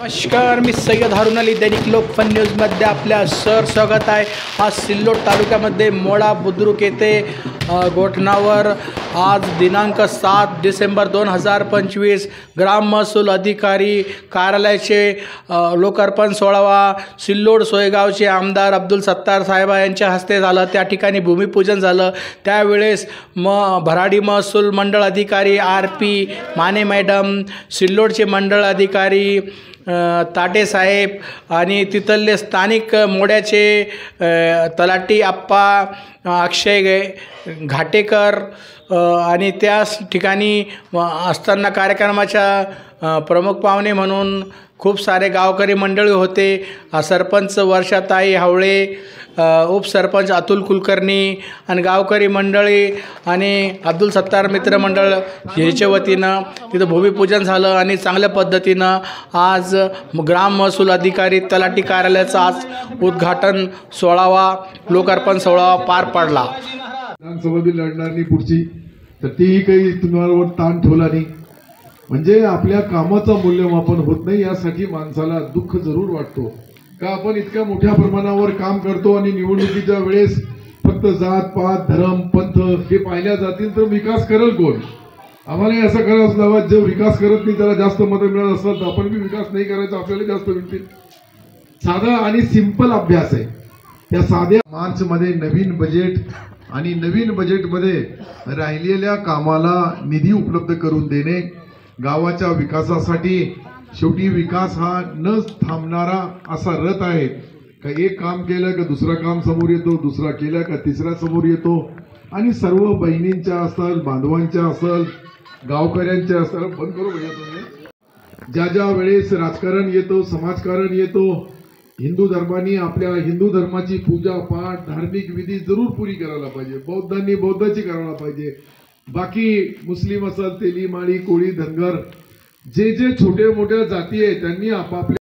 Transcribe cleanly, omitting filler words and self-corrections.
नमस्कार, मी सय्यद हारून अली, दैनिक लोकफन न्यूजमध्ये आपल्या स्वागत आहे। आज सिल्लोड तालुक्यामध्ये मोडा बुद्रुक येथे गोठणावर आज दिनांक 7 डिसेंबर 2025 ग्राम महसूल अधिकारी कार्यालयाचे लोकार्पण सोहळा सिल्लोड सोयगावचे आमदार अब्दुल सत्तार साहेब यांच्या हस्ते झालं। त्या ठिकाणी भूमिपूजन झालं। त्यावेळेस भराडी महसूल मंडळ अधिकारी RP माने मॅडम, सिल्लोडचे मंडळ अधिकारी ताटे साहेब आणि तिथले स्थानिक मोड्याचे तलाठी आप्पा अक्षय घाटेकर आणि त्याच ठिकाणी असताना कार्यक्रमाच्या प्रमुख पाहुणे म्हणून खूप सारे गावकरी मंडळी होते। सरपंच वर्षाताई हावळे, उपसरपंच अतुल कुलकर्णी आणि गावकरी मंडळी आणि अब्दुल सत्तार मित्र मंडळ ह्याच्या वतीनं तिथं भूमिपूजन झालं आणि चांगल्या पद्धतीनं आज ग्राम महसूल अधिकारी तलाठी कार्यालयाचा आज उद्घाटन सोहळा लोकार्पण सोहळा पार पडला। विधानसभेत लढणार नाही पुढची, तर तीही काही तुम्हाला ताण ठेवला नाही, म्हणजे आपल्या कामाचं मूल्यमापन होत नाही। यासाठी माणसाला दुःख जरूर वाटतो का आपण इतक्या मोठ्या प्रमाणावर काम करतो आणि निवडणुकीच्या वेळेस फक्त जात पात धर्म पंथ हे पाहिल्या जातील तर विकास करेल कोण? आम्हाला असं करावंच लागत, जो विकास करत नाही त्याला जास्त मतं मिळत असतात तर आपण बी विकास नाही करायचा, आपल्याला जास्त मिळतील। साधा आणि सिंपल अभ्यास आहे। त्या साध्या मार्च मध्ये नवीन बजेट आणि नवीन बजेटमध्ये राहिलेल्या कामाला निधी उपलब्ध करून देणे, गावाच्या विकासासाठी शेवटी विकास हा न थांबणारा असा रथ आहे का एक काम केलं का दुसरा काम समोर येतो, दुसरा केलं का तिसरा समोर येतो आणि सर्व बहिणींच्या असेल, बांधवांच्या असेल, गावकऱ्यांच्या असेल, बंद करू भैया ज्या ज्या वेळेस राजकारण येतो, समाजकारण येतो, हिंदू धर्माने आपल्या हिंदू धर्माची पूजा पाठ धार्मिक विधी जरूर पुरी करायला पाहिजे, बौद्धांनी बौद्धाची करायला पाहिजे, बाकी मुस्लिम असेल, तेली माळी कोळी धनगर जे जे छोटे मोठ्या जाती आहेत त्यांनी आपापल्या